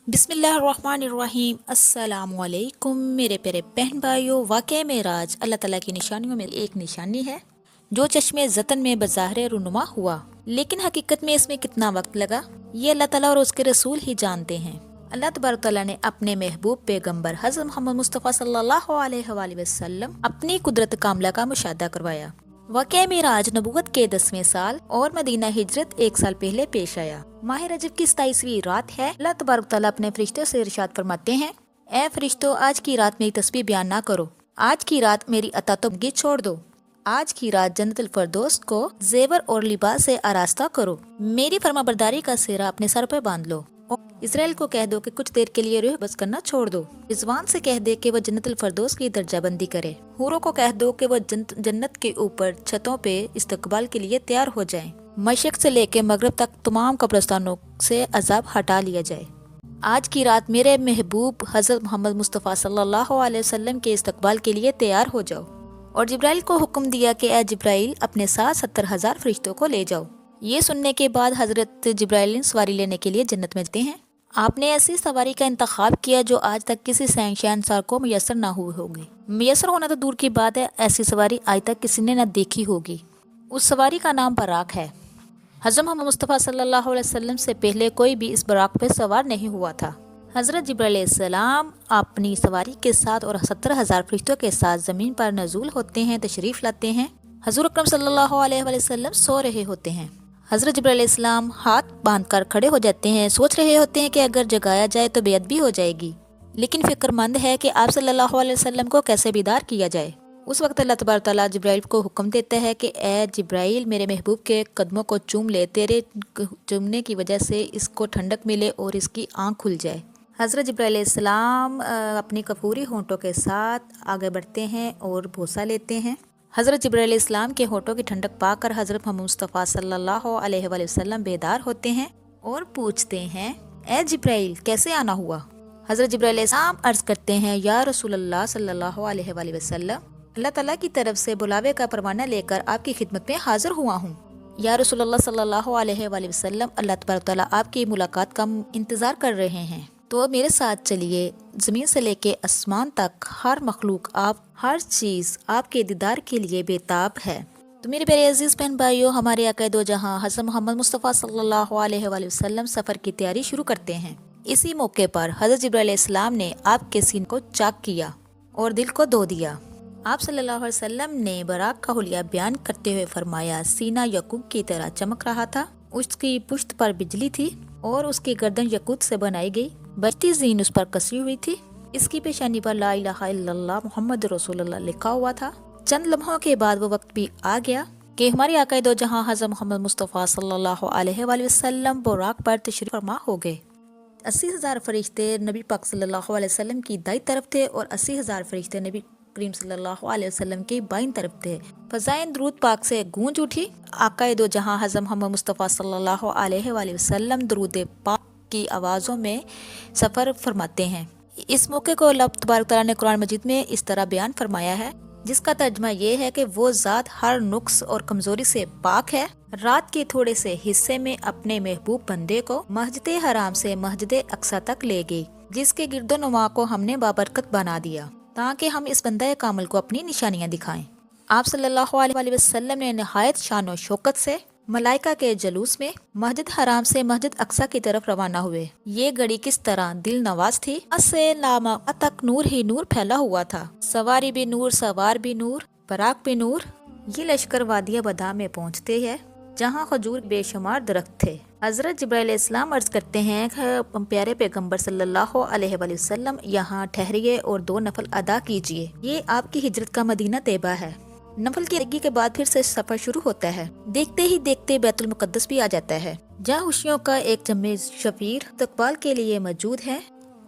बिस्मिल्लाहिर्रहमानिर्रहीम। अस्सलाम वालेकुम मेरे प्यारे बहन भाइयों। वाक़या मेराज अल्लाह ताला की निशानियों में एक निशानी है जो चश्मे ज़तन में बज़ाहिर रुनुमा हुआ, लेकिन हकीकत में इसमें कितना वक्त लगा ये अल्लाह ताला और उसके रसूल ही जानते हैं। अल्लाह तबारक तआला ने अपने महबूब पैगंबर हज़रत मोहम्मद मुस्तफ़ा सल्लल्लाहु अलैहि वसल्लम अपनी कुदरत कामला का मुशाहदा करवाया। वाक़या मेराज नबूवत के 10वें साल और मदीना हिजरत 1 साल पहले पेश आया। माह रजब की 27वीं रात है। अल्लाह तबारक तआला अपने फरिश्तों से इरशाद फरमाते हैं, ए फरिश्तों, आज की रात मेरी तस्बीह बयान ना करो, आज की रात मेरी अतातुबगी छोड़ दो, आज की रात जन्नतुल फरदौस को जेवर और लिबास से आरास्ता करो, मेरी फरमाबरदारी का सेहरा अपने सर पर बांध लो। इसराइल को कह दो कि कुछ देर के लिए रूह बस करना छोड़ दो। रिजवान से कह दे कि वो जन्नतुल फरदौस की दर्जाबंदी करे। हूरों को कह दो कि वो जन्नत के ऊपर छतों पे इस्तकबाल के लिए तैयार हो जाएं। मशरिक से लेकर मगरब तक तमाम कब्रिस्तानों से अजाब हटा लिया जाए। आज की रात मेरे महबूब हज़रत मोहम्मद मुस्तफ़ा सल्लल्लाहु अलैहि वसल्लम के इस्तकबाल के लिए तैयार हो जाओ। और जिब्राइल को हुक्म दिया कि ए जिब्राइल, अपने साथ 70,000 फरिश्तों को ले जाओ। ये सुनने के बाद हजरत जिब्राइल सवारी लेने के लिए जन्नत में जाते हैं। आपने ऐसी सवारी का इंतखाब किया जो आज तक किसी शहंशाह को मैसर ना हुई होगी। मैसर होना तो दूर की बात है, ऐसी सवारी आज तक किसी ने न देखी होगी। उस सवारी का नाम बराक है। हज़रत मोहम्मद मुस्तफ़ा सल्लल्लाहु अलैहि वसल्लम से पहले कोई भी इस बराक पे सवार नहीं हुआ था। हज़रत जिब्राइल अलैहिस्सलाम अपनी सवारी के साथ और 70,000 फरिश्तों के साथ ज़मीन पर नज़ूल होते हैं, तशरीफ़ लाते हैं। हज़ूर अकरम सल्लल्लाहु अलैहि वसल्लम सो रहे होते हैं। हज़रत जिब्राइल अलैहिस्सलाम हाथ बांधकर खड़े हो जाते हैं। सोच रहे होते हैं कि अगर जगाया जाए तो बेअदबी हो जाएगी, लेकिन फिक्रमंद है कि आप सल्लल्लाहु अलैहि वसल्लम को कैसे बेदार किया जाए। उस वक्त अल्लाह तबारक तआला जिब्राइल को हुक्म देता है कि ए जिब्राइल, मेरे महबूब के कदमों को चूम ले, तेरे चूमने की वजह से इसको ठंडक मिले और इसकी आँख खुल जाए। हज़रत जिब्राइल अलैहिस्सलाम अपनी कपूरी होंठों के साथ आगे बढ़ते हैं और भूसा लेते हैं। हज़रत जिब्राइल अलैहिस्सलाम के होठों की ठंडक पाकर हज़रत मोहम्मद मुस्तफ़ा सल्लल्लाहु अलैहि वसल्लम बेदार होते हैं और पूछते हैं, ए जिब्राइल, कैसे आना हुआ? हज़रत जिब्राइल अलैहिस्सलाम अर्ज़ करते हैं, या रसूलल्लाह सल्लल्लाहु अलैहि वसल्लम, अल्लाह ताला की तरफ से बुलावे का परवाना लेकर आपकी खिदमत में हाजिर हुआ हूँ। या रसूलल्लाह सल्लल्लाहु अलैहि वसल्लम, अल्लाह तबारक तआला आपकी मुलाकात का इंतज़ार कर रहे हैं, तो मेरे साथ चलिए। ज़मीन से लेके आसमान तक हर मखलूक, आप हर चीज़ आपके दीदार के लिए बेताब है। तो मेरे प्यारे अजीज़ बहन भाइयों, हमारे आका दो जहां हज़रत मोहम्मद मुस्तफ़ा सल्लल्लाहु अलैहि वसल्लम सफ़र की तैयारी शुरू करते हैं। इसी मौके पर हज़रत जिब्राइल अलैहिस्सलाम ने आपके सीने को चाक किया और दिल को धो दिया। आप सल्लल्लाहु अलैहि वसल्लम ने बराक का हुलिया बयान करते हुए फरमाया, सीना यकूत की तरह चमक रहा था, उसकी पुश्त पर बिजली थी और उसकी गर्दन यकूत से बनाई गई बजती ज़ीन उस पर कसी हुई थी। इसकी पेशानी पर ला इलाहा इल्लल्लाह मुहम्मद रसूलुल्लाह लिखा हुआ था। चंद लम्हों के बाद वो वक्त भी आ गया कि हमारे आका दो जहां हज़रत मोहम्मद मुस्तफ़ा सल्लल्लाहु अलैहि वसल्लम बुराक पर तशरीफ़ फरमा हो गए। 80,000 फरिश्ते नबी पाक सल्लल्लाहु अलैहि वसल्लम की दाई तरफ थे और 80,000 फरिश्ते नबी करीम सल्लल्लाहु अलैहि वसल्लम की बाईं तरफ थे। फ़ज़ाइन दरूद पाक से गूंज उठी। आका दो जहां हज़रत मोहम्मद मुस्तफ़ा सल्लल्लाहु अलैहि वसल्लम दरूद पाक की आवाज़ों में सफ़र फरमाते हैं। इस मौके को अल्लाह तबारक तआला ने कुरान मजीद में इस तरह बयान फरमाया है, जिसका तर्जमा ये है कि वो ज़ात हर नुक्स और कमज़ोरी से पाक है। रात के थोड़े से हिस्से में अपने महबूब बंदे को मस्जिद हराम से मस्जिद अक्सा तक ले गई, जिसके गिरदोनुमा को हमने बाबरकत बना दिया ताकि हम इस बंदे कामल को अपनी निशानियाँ दिखाएं। आप सल्लल्लाहु अलैहि वसल्लम ने नहायत शान और शौकत से मलाइका के जलूस में मस्जिद हराम से मस्जिद अक्सा की तरफ रवाना हुए। ये घड़ी किस तरह दिल नवाज थी। से लामा तक नूर ही नूर फैला हुआ था। सवारी भी नूर, सवार भी नूर, बराक भी नूर। ये लश्कर वादिया बदा में पहुँचते हैं जहाँ खजूर बेशुमार दरख्त थे। हज़रत जिब्राइल अलैहिस्सलाम अर्ज़ करते हैं, प्यारे पैगंबर सल्लल्लाहु अलैहि वसल्लम, यहाँ ठहरिए और 2 नफल अदा कीजिए। ये आपकी हिजरत का मदीना तैयबा है। नफल की अदगी के बाद फिर से सफर शुरू होता है। देखते ही देखते बैतुल मुक़द्दस भी आ जाता है, जहाँ खुशियों का एक जमे शफीर इस्तकबाल के लिए मौजूद है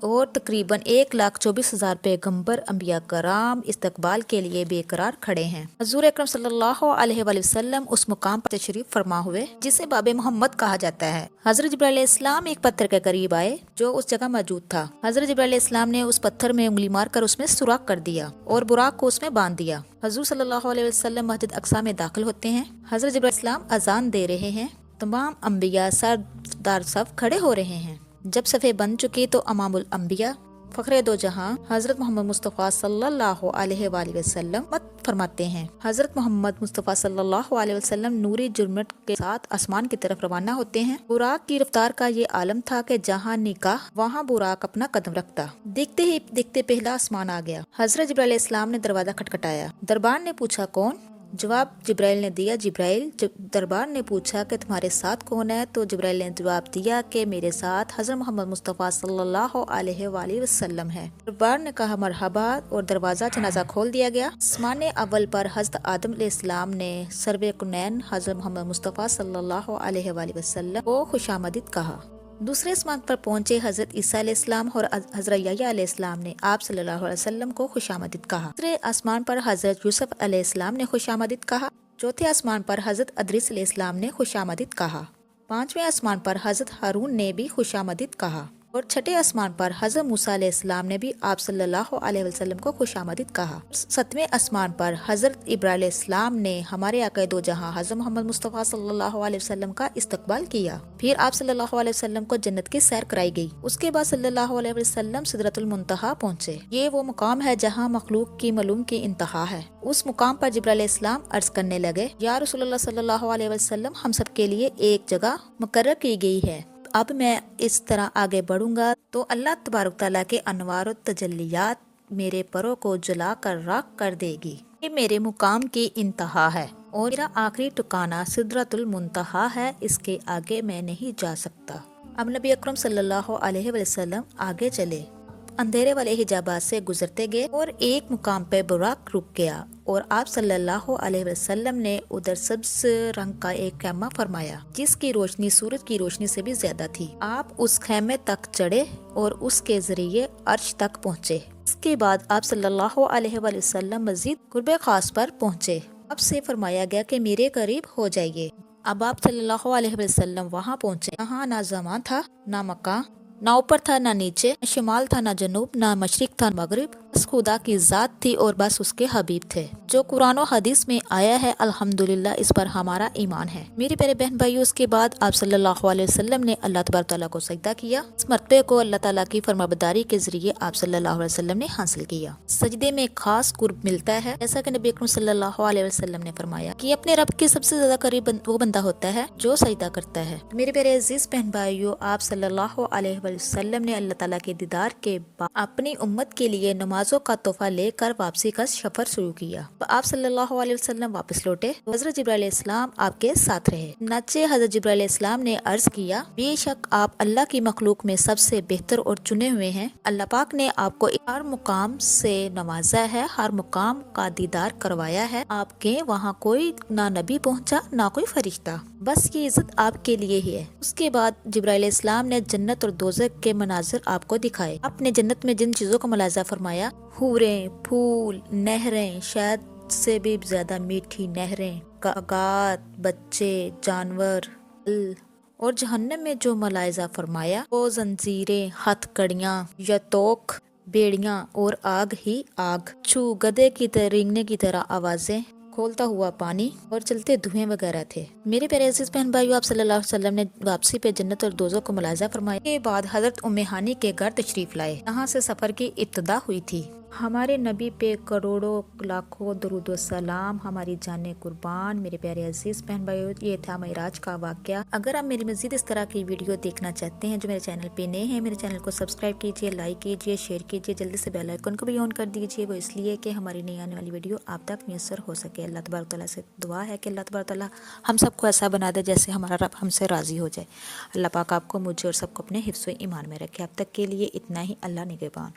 और तकरीबन 1,24,000 पैगंबर अंबिया कराम इस्तकबाल के लिए बेकरार खड़े हैं। हज़ूर अकरम सल्लल्लाहु अलैहि वसल्लम उस मुकाम पर तशरीफ फरमा हुए जिसे बाबे मोहम्मद कहा जाता है। हज़रत जिब्राइल अलैहिस्सलाम एक पत्थर के करीब आए जो उस जगह मौजूद था। हज़रत जिब्राइल अलैहिस्सलाम ने उस पत्थर में उंगली मारकर उसमें सुराख कर दिया और बुराक को उसमें बांध दिया। हज़ूर सल्लल्लाहु अलैहि वसल्लम मस्जिद अक्सा में दाखिल होते हैं। हज़रत जिब्राइल अलैहिस्सलाम अजान दे रहे हैं। तमाम अंबिया सरदार सब खड़े हो रहे हैं। جب صفیں بن چکی تو امام الانبیاء فخر دو جہاں حضرت محمد مصطفیٰ صلی اللہ علیہ وآلہ وسلم فرماتے ہیں، حضرت محمد مصطفیٰ صلی اللہ علیہ وسلم نوری جرمٹ کے ساتھ آسمان کی طرف روانہ ہوتے ہیں۔ براق کی رفتار کا یہ عالم تھا کہ جہاں نکاح وہاں براق اپنا قدم رکھتا۔ دیکھتے ہی دیکھتے پہلا آسمان آ گیا۔ حضرت جبرائیل علیہ السلام نے دروازہ کھٹکھٹایا۔ دربار نے پوچھا کون؟ جواب جبرائیل نے دیا جبرائیل۔ دربار نے پوچھا کہ تمہارے ساتھ کون ہے؟ تو جبرائیل نے جواب دیا کہ میرے ساتھ حضرت محمد مصطفیٰ صلی اللہ علیہ وآلہ وسلم ہے۔ دربار نے کہا مرحبا اور دروازہ جنازہ کھول دیا گیا۔ آسمان اول پر حضرت آدم علیہ السلام نے سرور کونین حضرت محمد مصطفیٰ صلی اللہ علیہ وآلہ وسلم کو خوش آمدید کہا۔ دوسرے آسمان پر پہنچے حضرت عیسیٰ علیہ السلام اور حضرت یحییٰ علیہ السلام نے آپ صلی اللہ علیہ وسلم کو خوش آمدید کہا۔ تیسرے آسمان پر حضرت یوسف علیہ السلام نے خوش آمدید کہا۔ چوتھے آسمان پر حضرت ادریس علیہ السلام نے خوش آمدید کہا۔ پانچویں آسمان پر حضرت ہارون نے بھی خوش آمدید کہا، اور چھٹے آسمان پر حضرت موسیٰ علیہ السلام نے بھی آپ صلی اللہ علیہ وسلم کو خوش آمدید کہا۔ ساتویں آسمان پر حضرت ابراہیم علیہ السلام نے ہمارے آقا دو جہاں حضرت محمد مصطفیٰ صلی اللہ علیہ وسلم کا استقبال کیا۔ پھر آپ صلی اللہ علیہ وسلم کو جنت کی سیر کرائی گئی۔ اس کے بعد صلی اللہ علیہ وسلم سدرۃ المنتہا پہنچے۔ یہ وہ مقام ہے جہاں مخلوق کی معلوم کی انتہا ہے۔ اس مقام پر جبرائیل علیہ السلام عرض کرنے لگے، یا رسول اللہ صلی اللہ علیہ وسلم، ہم سب کے لیے ایک جگہ مقرر کی گئی ہے۔ اب میں اس طرح آگے بڑھوں گا تو اللہ تبارک تعالیٰ کے انوار و تجلیات میرے پروں کو جلا کر راکھ کر دے گی۔ یہ میرے مقام کی انتہا ہے اور میرا آخری ٹھکانہ سدرۃ المنتہا ہے، اس کے آگے میں نہیں جا سکتا۔ اب نبی اکرم صلی اللہ علیہ وسلم آگے چلے، اندھیرے والے حجابات سے گزرتے گئے اور ایک مقام پہ براق رک گیا، اور آپ صلی اللہ علیہ وسلم نے ادھر سبز رنگ کا ایک خیمہ فرمایا جس کی روشنی سورج کی روشنی سے بھی زیادہ تھی۔ آپ اس خیمے تک چڑھے اور اس کے ذریعے عرش تک پہنچے۔ اس کے بعد آپ صلی اللہ علیہ وسلم مزید قرب خاص پر پہنچے۔ آپ سے فرمایا گیا کہ میرے قریب ہو جائیے۔ اب آپ صلی اللہ علیہ وسلم وہاں پہنچے۔ یہاں نہ زمان تھا نہ مکان، نہ اوپر تھا نہ نیچے، نہ شمال تھا نہ جنوب، نہ مشرق تھا مغرب، بس خدا کی ذات تھی اور بس اس کے حبیب تھے۔ جو قرآن و حدیث میں آیا ہے الحمدللہ اس پر ہمارا ایمان ہے۔ میری پیارے بہن بھائیو، اس کے بعد آپ صلی اللہ علیہ وسلم نے اللہ تبارک تعالیٰ کو سجدہ کیا۔ اس مرتبے کو اللہ تعالیٰ کی فرمانبرداری کے ذریعے آپ صلی اللہ علیہ وسلم نے حاصل کیا۔ سجدے میں خاص قرب ملتا ہے، جیسا کہ نبی اکرم صلی اللہ علیہ وسلم نے فرمایا کہ اپنے رب کے سب سے زیادہ قریب وہ بندہ ہوتا ہے جو سجدہ کرتا ہے۔ میرے پیارے عزیز بہن بھائیو، آپ صلی اللہ علیہ وسلم نے اللہ تعالیٰ کے دیدار کے بعد اپنی امت کے لیے نمازوں کا تحفہ لے کر واپسی کا سفر شروع کیا۔ آپ صلی اللہ علیہ وسلم واپس لوٹے، حضرت جبرائیل علیہ السلام آپ کے ساتھ رہے۔ چنانچہ حضرت جبرائیل علیہ السلام نے عرض کیا، بے شک آپ اللہ کی مخلوق میں سب سے بہتر اور چنے ہوئے ہیں۔ اللہ پاک نے آپ کو ہر مقام سے نوازا ہے، ہر مقام کا دیدار کروایا ہے۔ آپ کے وہاں کوئی نہ نبی پہنچا نہ کوئی فرشتہ، بس یہ عزت آپ کے لیے ہی ہے۔ اس کے بعد جبرائیل علیہ السلام نے جنت اور دوزخ کے مناظر آپ کو دکھائے۔ آپ نے جنت میں جن چیزوں کا ملاحظہ فرمایا، حوریں، پھول، نہریں، شہد سے بھی زیادہ میٹھی نہریں، باغات، بچے، جانور، پھل، اور جہنم میں جو ملاحظہ فرمایا وہ زنجیریں، ہتھ کڑیاں، یتوک، بیڑیاں اور آگ ہی آگ، چھو گدے کی رینگنے کی طرح آوازیں، کھولتا ہوا پانی اور چلتے دھوئیں وغیرہ تھے۔ میرے پیارے عزیز بہن بھائیو، آپ صلی اللہ علیہ وسلم نے واپسی پہ جنت اور دوزخ کو ملاحظہ فرمایا کے بعد حضرت ام ہانی کے گھر تشریف لائے۔ یہاں سے سفر کی ابتدا ہوئی تھی۔ ہمارے نبی پہ کروڑوں لاکھوں درود و سلام، ہماری جانیں قربان۔ میرے پیارے عزیز بہن بھائیو، یہ تھا معراج کا واقعہ۔ اگر آپ میری مزید اس طرح کی ویڈیو دیکھنا چاہتے ہیں جو میرے چینل پہ نئے ہیں، میرے چینل کو سبسکرائب کیجیے، لائک کیجیے، شیئر کیجیے، جلدی سے بیل آئیکن کو بھی آن کر دیجیے، وہ اس لیے کہ ہماری نئی آنے والی ویڈیو آپ تک میسر ہو سکے۔ اللہ تبارک تعالیٰ سے دعا ہے کہ اللہ تبارک تعالیٰ ہم سب کو ایسا بنا دے جیسے ہمارا رب ہم سے راضی ہو جائے۔ اللہ پاک آپ کو، مجھے اور سب کو اپنے حفظ و ایمان میں رکھے۔ اب تک کے لیے اتنا ہی۔ اللہ نگہبان۔